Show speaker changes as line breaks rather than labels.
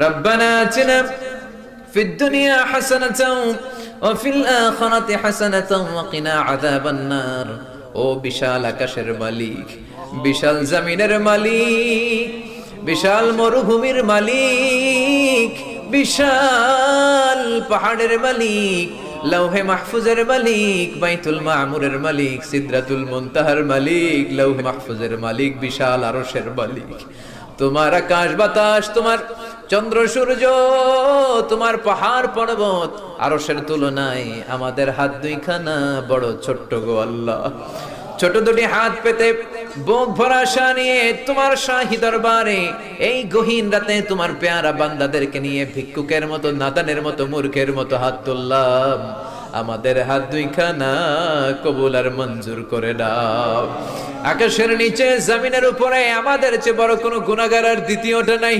রব্বানা আতিনা ফিদ দুনিয়া হাসানাতাও ওয়া ফিল আখিরাতি হাসানাতাও ওয়া কিনা আযাবান নার। ও বিশাল আকাশের মালিক, বিশাল জমিনের মালিক, বিশাল মরুভূমির মালিক, বিশাল পাহাড়ের মালিক, লৌহে মাহফুজের মালিক, বাইতুল মামুরের মালিক, সিদরাতুল মুনতাহার মালিক, লৌহে মাহফুজের মালিক, বিশাল আরশের মালিক। তোমার আকাশ বাতাস, তোমার চন্দ্র সূর্য, তোমার পাহাড় পর্বত আরশের তুলনায় আমাদের হাত দুইখানা বড় ছোট্ট গো আল্লাহ। ছোট দুটি হাত পেতে বুক ভরা আশা নিয়ে তোমার শাহী দরবারে এই গহীন রাতে তোমার পেয়ারা বান্দাদেরকে নিয়ে ভিক্ষুকের মতো, নাদানের মতো, মূর্খের মতো হাত তুললাম। আমাদের হাত দুইখানা কবুল আর মঞ্জুর করে দাও। আকাশের নিচে জমিনের উপরে আমাদের চেয়ে বড় কোনো গুনাহগার আর দ্বিতীয়টা নাই।